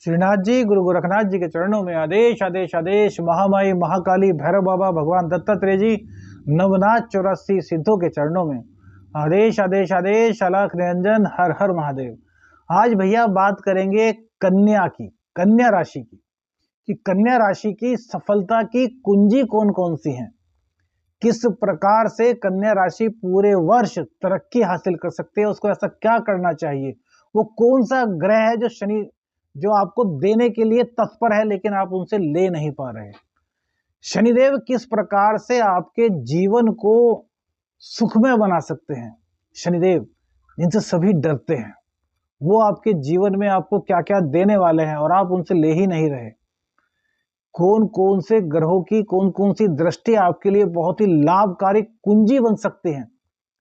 श्रीनाथ जी गुरु गोरखनाथ जी के चरणों में आदेश आदेश आदेश। महामाई महाकाली भैरव बाबा भगवान दत्तात्रेय जी नवनाथ 84 सिद्धों के चरणों में आदेश आदेश आदेश। अलख निरंजन हर हर महादेव। आज भैया बात करेंगे कन्या की, कन्या राशि की, कि कन्या राशि की सफलता की कुंजी कौन कौन सी है, किस प्रकार से कन्या राशि पूरे वर्ष तरक्की हासिल कर सकते हैं, उसको ऐसा क्या करना चाहिए, वो कौन सा ग्रह है जो शनि जो आपको देने के लिए तत्पर है लेकिन आप उनसे ले नहीं पा रहे। शनिदेव किस प्रकार से आपके जीवन को सुखमय बना सकते हैं। शनिदेव जिनसे सभी डरते हैं, वो आपके जीवन में आपको क्या क्या देने वाले हैं और आप उनसे ले ही नहीं रहे। कौन कौन से ग्रहों की कौन कौन सी दृष्टि आपके लिए बहुत ही लाभकारी कुंजी बन सकती हैं,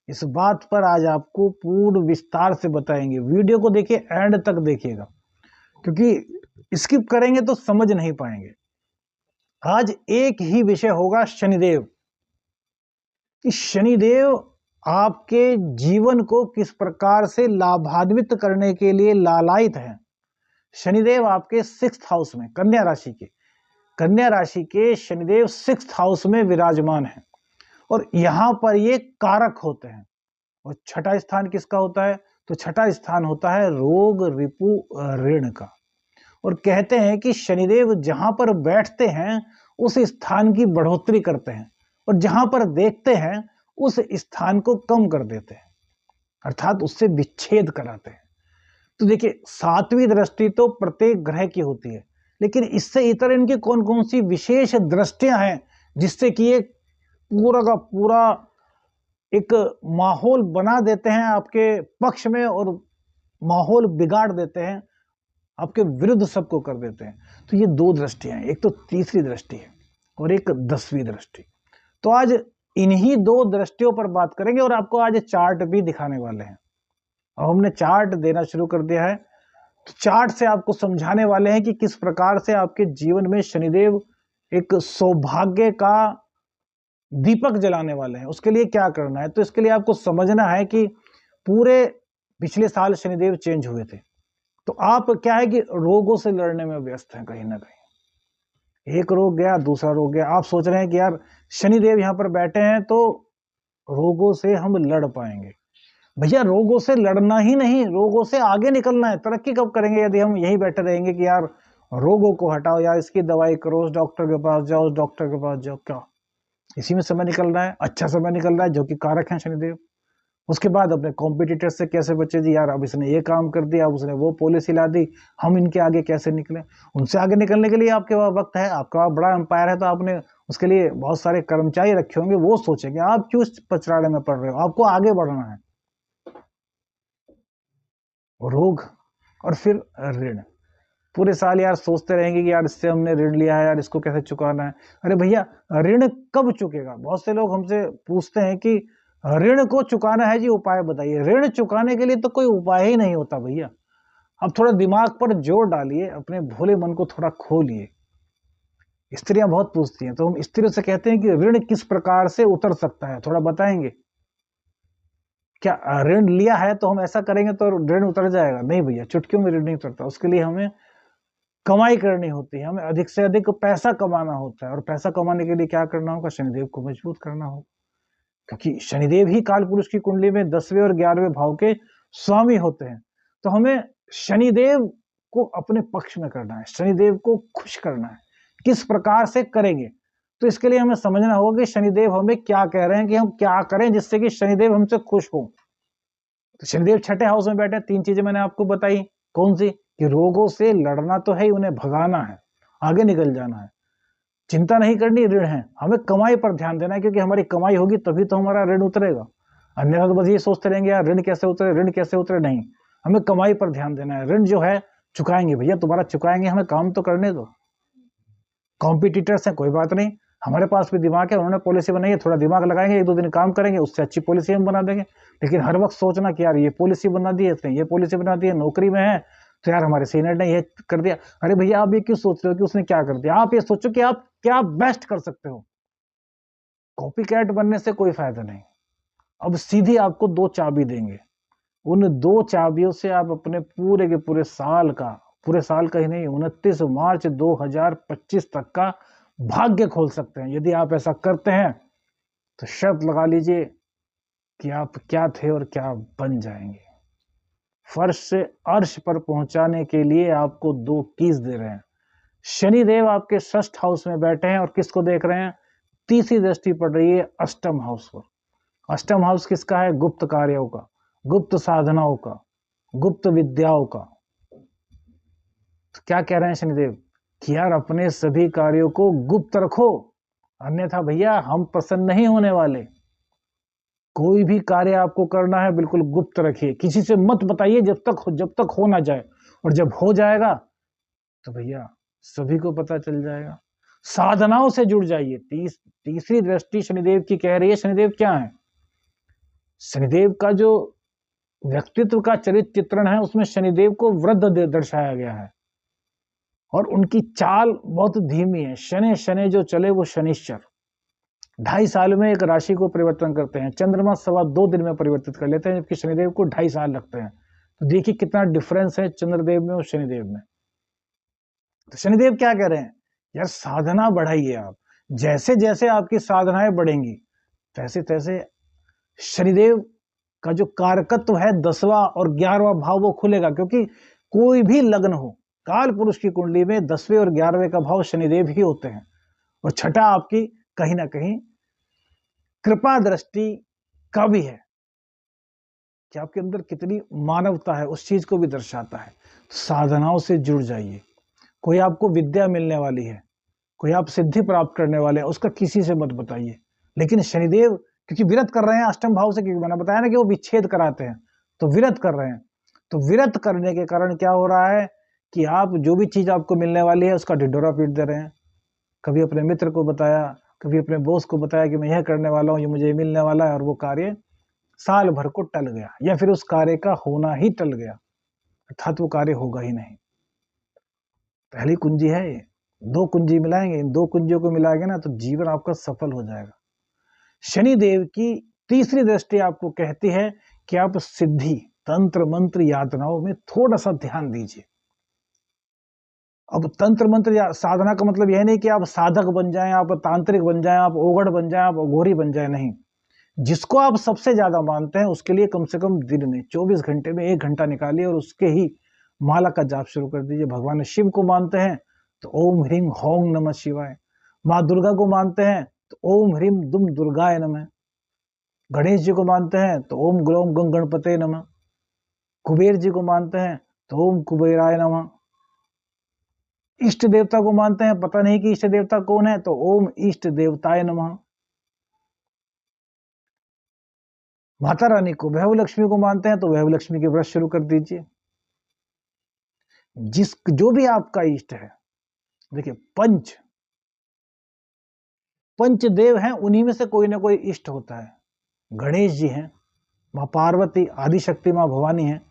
इस बात पर आज आपको पूर्ण विस्तार से बताएंगे। वीडियो को देखिए, एंड तक देखिएगा, क्योंकि स्किप करेंगे तो समझ नहीं पाएंगे। आज एक ही विषय होगा शनिदेव, कि शनिदेव आपके जीवन को किस प्रकार से लाभान्वित करने के लिए लालायित हैं। शनिदेव आपके 6th हाउस में, कन्या राशि के शनिदेव 6th हाउस में विराजमान है और यहां पर ये कारक होते हैं। और छठा स्थान किसका होता है, तो छठा स्थान होता है रोग रिपु ऋण का। और कहते हैं कि शनिदेव जहां पर बैठते हैं उस स्थान की बढ़ोतरी करते हैं और जहां पर देखते हैं उस स्थान को कम कर देते हैं, अर्थात उससे विच्छेद कराते हैं। तो देखिए, 7वीं दृष्टि तो प्रत्येक ग्रह की होती है, लेकिन इससे इतर इनकी कौन कौन सी विशेष दृष्टियां हैं जिससे कि ये पूरा का पूरा एक माहौल बना देते हैं आपके पक्ष में और माहौल बिगाड़ देते हैं, आपके विरुद्ध सबको कर देते हैं। तो ये 2 दृष्टियां हैं, एक तो तीसरी दृष्टि है और एक 10वीं दृष्टि। तो आज इन्हीं 2 दृष्टियों पर बात करेंगे और आपको आज चार्ट भी दिखाने वाले हैं। और हमने चार्ट देना शुरू कर दिया है, तो चार्ट से आपको समझाने वाले हैं कि किस प्रकार से आपके जीवन में शनिदेव एक सौभाग्य का दीपक जलाने वाले हैं। उसके लिए क्या करना है, तो इसके लिए आपको समझना है कि पूरे पिछले साल शनिदेव चेंज हुए थे, तो आप क्या है कि रोगों से लड़ने में व्यस्त हैं। कहीं ना कहीं एक रोग गया, दूसरा रोग गया, आप सोच रहे हैं कि यार शनिदेव यहाँ पर बैठे हैं तो रोगों से हम लड़ पाएंगे। भैया रोगों से लड़ना ही नहीं, रोगों से आगे निकलना है। तरक्की कब करेंगे यदि हम यही बैठे रहेंगे कि यार रोगों को हटाओ, यार इसकी दवाई करो, डॉक्टर के पास जाओ, डॉक्टर के पास जाओ। क्या इसी में समय निकल रहा है, अच्छा समय निकल रहा है, जो कि कारक है शनिदेव। उसके बाद अपने कॉम्पिटिटर से कैसे बचे जी, यार अब इसने ये काम कर दिया, अब उसने वो पॉलिसी ला दी, हम इनके आगे कैसे निकले। उनसे आगे निकलने के लिए आपके पास वक्त है, आपका पास बड़ा एम्पायर है, तो आपने उसके लिए बहुत सारे कर्मचारी रखे होंगे। वो सोचेंगे आप क्यों इस पचराड़े में पड़ रहे हो, आपको आगे बढ़ना है। रोग और फिर ऋण, पूरे साल यार सोचते रहेंगे कि यार इससे हमने ऋण लिया है, यार इसको कैसे चुकाना है। अरे भैया ऋण कब चुकेगा, बहुत से लोग हमसे पूछते हैं कि ऋण को चुकाना है जी, उपाय बताइए। ऋण चुकाने के लिए तो कोई उपाय ही नहीं होता भैया। अब थोड़ा दिमाग पर जोर डालिए, अपने भोले मन को थोड़ा खोलिए। स्त्रियां बहुत पूछती हैं, तो हम स्त्रियों से कहते हैं कि ऋण किस प्रकार से उतर सकता है, थोड़ा बताएंगे। क्या ऋण लिया है तो हम ऐसा करेंगे तो ऋण उतर जाएगा? नहीं भैया, चुटकियों में ऋण नहीं उतरता। उसके लिए हमें कमाई करनी होती है, हमें अधिक से अधिक पैसा कमाना होता है। और पैसा कमाने के लिए क्या करना होगा, शनिदेव को मजबूत करना होगा, क्योंकि शनिदेव ही काल पुरुष की कुंडली में 10वें और 11वें भाव के स्वामी होते हैं। तो हमें शनिदेव को अपने पक्ष में करना है, शनिदेव को खुश करना है। किस प्रकार से करेंगे, तो इसके लिए हमें समझना होगा कि शनिदेव हमें क्या कह रहे हैं, कि हम क्या करें जिससे कि शनिदेव हमसे खुश हो। तो शनिदेव छठे हाउस में बैठे, 3 चीजें मैंने आपको बताई। कौन सी, कि रोगों से लड़ना तो है, उन्हें भगाना है, आगे निकल जाना है, चिंता नहीं करनी, ऋण है। हमें कमाई पर ध्यान देना है, क्योंकि हमारी कमाई होगी तभी तो हमारा ऋण उतरेगा। अन्यथा तो बस ये सोचते रहेंगे यार ऋण कैसे उतरे, ऋण कैसे उतरे। नहीं, हमें कमाई पर ध्यान देना है। ऋण जो है चुकाएंगे भैया, दोबारा चुकाएंगे, हमें काम तो करने दो। कॉम्पिटिटर्स हैं, कोई बात नहीं, हमारे पास भी दिमाग है, उन्होंने पॉलिसी बनाई है, थोड़ा दिमाग लगाएंगे, 1-2 दिन काम करेंगे, उससे अच्छी पॉलिसी हम बना देंगे। लेकिन हर वक्त सोचना कि यार ये पॉलिसी बना दी है इसने, ये पॉलिसी बना दी है, नौकरी में है तो यार हमारे सीनियर ने ये कर दिया। अरे भैया आप ये क्यों सोच रहे हो कि उसने क्या कर दिया, आप ये सोचो कि आप क्या बेस्ट कर सकते हो। कॉपी कैट बनने से कोई फायदा नहीं। अब सीधी आपको 2 चाबी देंगे, उन 2 चाबियों से आप अपने पूरे के पूरे साल का, पूरे साल का ही नहीं, 29 मार्च 2025 तक का भाग्य खोल सकते हैं। यदि आप ऐसा करते हैं तो शर्त लगा लीजिए कि आप क्या थे और क्या बन जाएंगे। फर्श से अर्श पर पहुंचाने के लिए आपको 2 कीज दे रहे हैं। शनिदेव आपके 6th हाउस में बैठे हैं और किसको देख रहे हैं? तीसरी दृष्टि पड़ रही है अष्टम हाउस पर। अष्टम हाउस किसका है? गुप्त कार्यों का, गुप्त साधनाओं का, गुप्त विद्याओं का। तो क्या कह रहे हैं शनिदेव कि यार अपने सभी कार्यों को गुप्त रखो, अन्यथा भैया हम प्रसन्न नहीं होने वाले। कोई भी कार्य आपको करना है बिल्कुल गुप्त रखिए, किसी से मत बताइए जब तक हो ना जाए, और जब हो जाएगा तो भैया सभी को पता चल जाएगा। साधनाओं से जुड़ जाइए। तीसरी दृष्टि शनिदेव की कह रही है। शनिदेव क्या है? शनिदेव का जो व्यक्तित्व का चरित्र चित्रण है उसमें शनिदेव को वृद्ध दर्शाया गया है और उनकी चाल बहुत धीमी है। शनि शनि जो चले वो शनिश्चर 2.5 साल में एक राशि को परिवर्तन करते हैं। चंद्रमा 2.25 दिन में परिवर्तित कर लेते हैं, जबकि शनिदेव को 2.5 साल लगते हैं। तो देखिए कितना डिफरेंस है चंद्रदेव में और शनिदेव में। तो शनिदेव क्या कह रहे हैं? यार साधना बढ़ाइए आप। जैसे जैसे आपकी साधनाएं बढ़ेंगी तैसे तैसे शनिदेव का जो कारकत्व है 10वां और 11वां भाव वो खुलेगा, क्योंकि कोई भी लग्न हो काल पुरुष की कुंडली में 10वें और 11वें का भाव शनिदेव ही होते हैं। और छठा आपकी कहीं ना कहीं कृपा दृष्टि का भी है कि आपके अंदर कितनी मानवता है, उस चीज को भी दर्शाता है। साधनाओं से जुड़ जाइए। कोई आपको विद्या मिलने वाली है, कोई आप सिद्धि प्राप्त करने वाले हैं, उसका किसी से मत बताइए। लेकिन शनिदेव क्योंकि विरत कर रहे हैं अष्टम भाव से, क्योंकि मैंने बताया ना कि वो विच्छेद कराते हैं, तो विरत कर रहे हैं। तो विरत करने के कारण क्या हो रहा है कि आप जो भी चीज आपको मिलने वाली है उसका ढिढोरा पीट दे रहे हैं। कभी अपने मित्र को बताया, कभी अपने बॉस को बताया कि मैं यह करने वाला हूँ, ये मुझे मिलने वाला है, और वो कार्य साल भर को टल गया, या फिर उस कार्य का होना ही टल गया, अर्थात वो कार्य होगा ही नहीं। पहली कुंजी है ये। 2 कुंजी मिलाएंगे, इन 2 कुंजियों को मिलाएंगे ना तो जीवन आपका सफल हो जाएगा। शनिदेव की तीसरी दृष्टि आपको कहती है कि आप सिद्धि, तंत्र मंत्र यातनाओं में थोड़ा सा ध्यान दीजिए। अब तंत्र मंत्र साधना का मतलब यह नहीं कि आप साधक बन जाएं, आप तांत्रिक बन जाएं, आप ओगड़ बन जाएं, आप अघोरी बन जाएं, नहीं। जिसको आप सबसे ज्यादा मानते हैं उसके लिए कम से कम दिन में 24 घंटे में 1 घंटा निकालिए और उसके ही माला का जाप शुरू कर दीजिए। भगवान शिव को मानते हैं तो ओम ह्रीम होंग नमः शिवाय। माँ दुर्गा को मानते हैं तो ओम ह्रीम दुम दुर्गाय नमः। गणेश जी को मानते हैं तो ओम ग्लोम गंग गणपते नमः। कुबेर जी को मानते हैं तो ओम कुबेराय नमः। इष्ट देवता को मानते हैं, पता नहीं कि इष्ट देवता कौन है, तो ओम इष्ट देवताय नमः। माता रानी को, वैभव लक्ष्मी को मानते हैं तो वैभव लक्ष्मी के व्रत शुरू कर दीजिए। जो भी आपका इष्ट है, देखिए पंच देव हैं, उन्हीं में से कोई ना कोई इष्ट होता है। गणेश जी हैं, माँ पार्वती आदिशक्ति माँ भवानी हैं,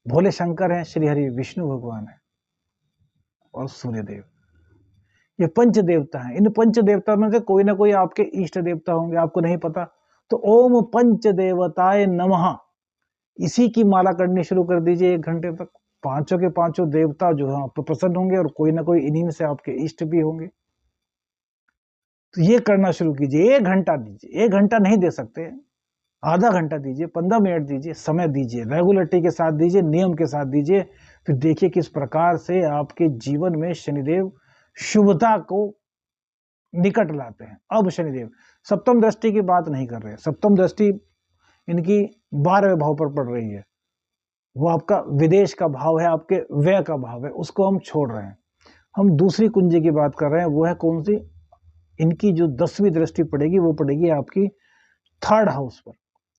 भोले शंकर हैं, श्री हरि विष्णु भगवान है, और सूर्यदेव। ये पंच देवता हैं। इन पंच देवता में से कोई ना कोई आपके इष्ट देवता होंगे, आपको नहीं पता। तो ओम पंच देवताय नमः, इसी की माला करनी शुरू कर दीजिए 1 घंटे तक। 5 के 5 देवता जो है आप पर प्रसन्न होंगे, और कोई ना कोई इन्हीं में से आपके इष्ट भी होंगे। तो ये करना शुरू कीजिए। 1 घंटा दीजिए, 1 घंटा नहीं दे सकते, आधा घंटा दीजिए, 15 मिनट दीजिए, समय दीजिए, रेगुलरिटी के साथ दीजिए, नियम के साथ दीजिए। फिर देखिए किस प्रकार से आपके जीवन में शनिदेव शुभता को निकट लाते हैं। अब शनिदेव सप्तम दृष्टि की बात नहीं कर रहे। सप्तम दृष्टि इनकी 12वें भाव पर पड़ रही है, वो आपका विदेश का भाव है, आपके व्यय का भाव है, उसको हम छोड़ रहे हैं। हम दूसरी कुंजी की बात कर रहे हैं। वो है कौन सी? इनकी जो 10वीं दृष्टि पड़ेगी वो पड़ेगी आपकी 3rd हाउस पर।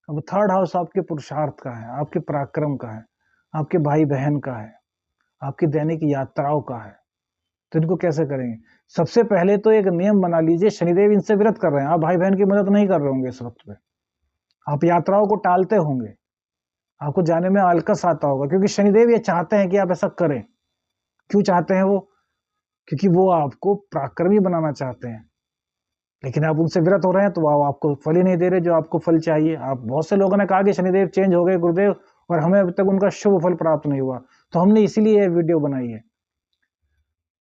अब 3rd हाउस आपके पुरुषार्थ का है, आपके पराक्रम का है, आपके भाई बहन का है, आपकी दैनिक यात्राओं का है। तो इनको कैसे करेंगे? सबसे पहले तो एक नियम बना लीजिए, शनिदेव इनसे विरत कर रहे हैं, आप भाई बहन की मदद नहीं कर रहे होंगे इस वक्त पे, आप यात्राओं को टालते होंगे, आपको जाने में आलकस आता होगा, क्योंकि शनिदेव ये चाहते हैं कि आप ऐसा करें। क्यों चाहते हैं वो? क्योंकि वो आपको पराक्रमी बनाना चाहते हैं। लेकिन आप उनसे विरत हो रहे हैं तो वो आपको फल ही नहीं दे रहे जो आपको फल चाहिए। आप बहुत से लोगों ने कहा कि शनिदेव चेंज हो गए गुरुदेव, और हमें अभी तक उनका शुभ फल प्राप्त नहीं हुआ। तो हमने इसीलिए यह वीडियो बनाई है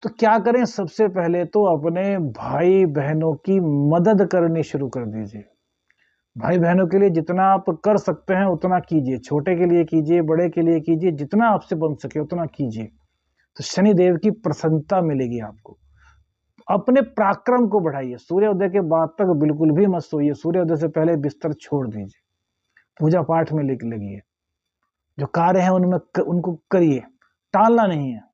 तो क्या करें, सबसे पहले तो अपने भाई बहनों की मदद करनी शुरू कर दीजिए। भाई बहनों के लिए जितना आप कर सकते हैं उतना कीजिए, छोटे के लिए कीजिए, बड़े के लिए कीजिए, जितना आपसे बन सके उतना कीजिए, तो शनिदेव की प्रसन्नता मिलेगी आपको। अपने पराक्रम को बढ़ाइए, सूर्योदय के बाद तक बिल्कुल भी मत सोइए, सूर्योदय से पहले बिस्तर छोड़ दीजिए, पूजा पाठ में लगिए, जो कार्य है उनमें उनको करिए, टालना नहीं है।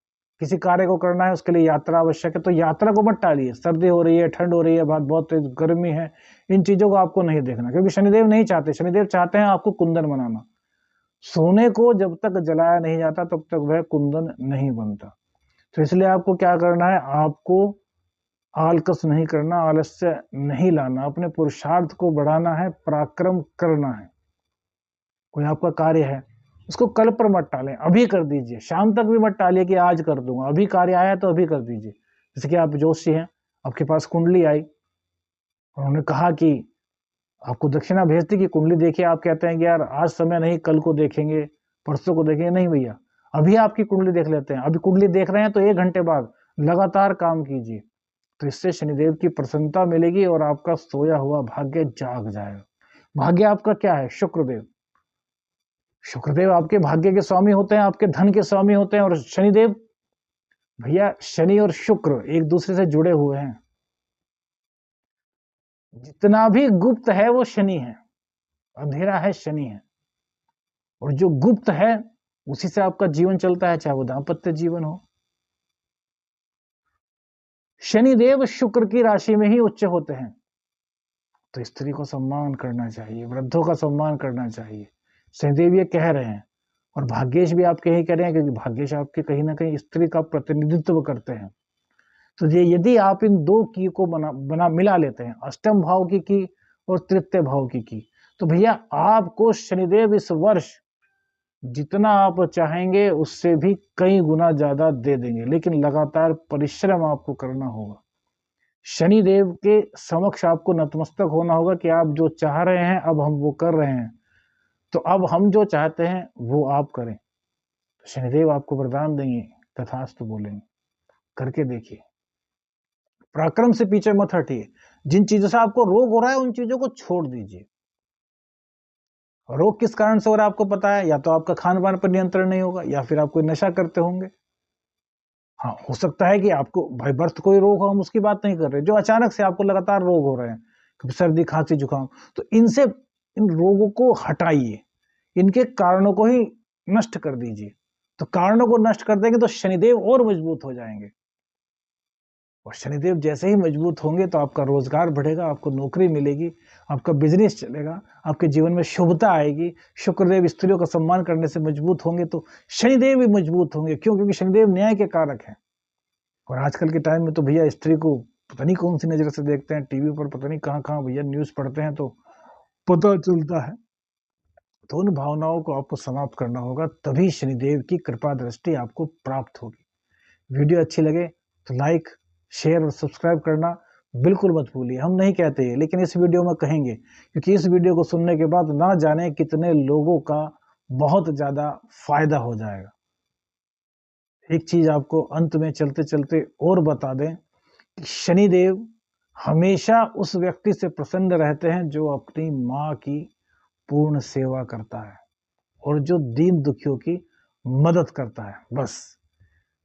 किसी कार्य को करना है उसके लिए यात्रा आवश्यक है, तो यात्रा को मत टालिए। सर्दी हो रही है, ठंड हो रही है, बहुत तेज गर्मी है, इन चीजों को आपको नहीं देखना, क्योंकि शनिदेव नहीं चाहते। शनिदेव चाहते हैं आपको कुंदन बनाना। सोने को जब तक जलाया नहीं जाता तब तक वह कुंदन नहीं बनता। तो इसलिए आपको क्या करना है, आपको आलकस नहीं करना, आलस्य नहीं लाना, अपने पुरुषार्थ को बढ़ाना है, पराक्रम करना है। कोई आपका कार्य है उसको कल पर मत टालें, अभी कर दीजिए, शाम तक भी मत टालिए कि आज कर दूंगा, अभी कार्य आया तो अभी कर दीजिए। जैसे कि आप जोशी हैं, आपके पास कुंडली आई, उन्होंने कहा कि आपको दक्षिणा भेज दी कि कुंडली देखिए, आप कहते हैं कि यार आज समय नहीं, कल को देखेंगे, परसों को देखेंगे। नहीं भैया, अभी आपकी कुंडली देख लेते हैं। अभी कुंडली देख रहे हैं तो 1 घंटे बाद लगातार काम कीजिए, तो इससे शनिदेव की प्रसन्नता मिलेगी और आपका सोया हुआ भाग्य जाग जाएगा। भाग्य आपका क्या है? शुक्रदेव। शुक्रदेव आपके भाग्य के स्वामी होते हैं, आपके धन के स्वामी होते हैं। और शनिदेव, भैया शनि और शुक्र एक दूसरे से जुड़े हुए हैं। जितना भी गुप्त है वो शनि है, अंधेरा है शनि है, और जो गुप्त है उसी से आपका जीवन चलता है, चाहे वो दाम्पत्य जीवन हो। शनिदेव शुक्र की राशि में ही उच्च होते हैं, तो स्त्री को सम्मान करना चाहिए, वृद्धों का सम्मान करना चाहिए। शनिदेव ये कह रहे हैं, और भाग्येश भी आपके ही कह रहे हैं, क्योंकि भाग्येश आपके कहीं ना कहीं स्त्री का प्रतिनिधित्व करते हैं। तो ये यदि आप इन दो की को बना मिला लेते हैं, अष्टम भाव की और तृतीय भाव की, तो भैया आपको शनिदेव इस वर्ष जितना आप चाहेंगे उससे भी कई गुना ज्यादा दे देंगे, लेकिन लगातार परिश्रम आपको करना होगा। शनिदेव के समक्ष आपको नतमस्तक होना होगा कि आप जो चाह रहे हैं अब हम वो कर रहे हैं, तो अब हम जो चाहते हैं वो आप करें। तो शनिदेव आपको वरदान देंगे, तथास्तु बोलेंगे, करके देखिए। पराक्रम से पीछे मत हटिए, जिन चीजों से आपको रोग हो रहा है उन चीजों को छोड़ दीजिए। रोग किस कारण से हो रहा है आपको पता है, या तो आपका खान पान पर नियंत्रण नहीं होगा, या फिर आप कोई नशा करते होंगे। हाँ, हो सकता है कि आपको भाई बर्थ कोई रोग हो, हम उसकी बात नहीं कर रहे, जो अचानक से आपको लगातार रोग हो रहे हैं, कभी सर्दी खांसी जुकाम, तो इनसे इन रोगों को हटाइए, इनके कारणों को ही नष्ट कर दीजिए। तो कारणों को नष्ट कर देंगे तो शनिदेव और मजबूत हो जाएंगे, और शनिदेव जैसे ही मजबूत होंगे तो आपका रोजगार बढ़ेगा, आपको नौकरी मिलेगी, आपका बिजनेस चलेगा, आपके जीवन में शुभता आएगी। शुक्रदेव स्त्रियों का सम्मान करने से मजबूत होंगे तो शनिदेव भी मजबूत होंगे। क्यों? क्योंकि शनिदेव न्याय के कारक हैं। और आजकल के टाइम में तो भैया स्त्री को पता नहीं कौन सी नजर से देखते हैं, टीवी पर पता नहीं कहाँ कहाँ भैया न्यूज पढ़ते हैं तो पता चलता है। तो उन भावनाओं को आपको समाप्त करना होगा, तभी शनिदेव की कृपा दृष्टि आपको प्राप्त होगी। वीडियो अच्छी लगे तो लाइक, शेयर और सब्सक्राइब करना बिल्कुल मत भूलिए। हम नहीं कहते हैं, लेकिन इस वीडियो में कहेंगे, क्योंकि इस वीडियो को सुनने के बाद ना जाने कितने लोगों का बहुत ज्यादा फायदा हो जाएगा। एक चीज आपको अंत में चलते चलते और बता दें कि शनिदेव हमेशा उस व्यक्ति से प्रसन्न रहते हैं जो अपनी माँ की पूर्ण सेवा करता है और जो दीन दुखियों की मदद करता है। बस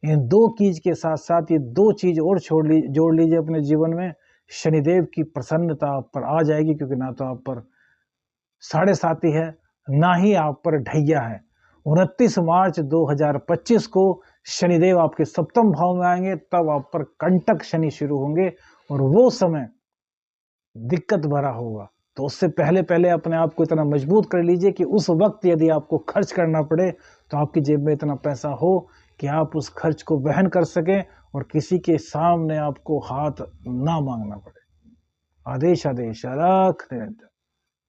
इन दो चीज के साथ साथ ये दो चीज और जोड़ लीजिए अपने जीवन में, शनिदेव की प्रसन्नता आप पर आ जाएगी। क्योंकि ना तो आप पर 7.5 है, ना ही आप पर ढैया है। 29 मार्च 2025 को शनिदेव आपके सप्तम भाव में आएंगे, तब आप पर कंटक शनि शुरू होंगे और वो समय दिक्कत भरा होगा। तो उससे पहले पहले अपने आप को इतना मजबूत कर लीजिए कि उस वक्त यदि आपको खर्च करना पड़े तो आपकी जेब में इतना पैसा हो कि आप उस खर्च को वहन कर सकें और किसी के सामने आपको हाथ ना मांगना पड़े। आदेश आदेश अलख निरंतर।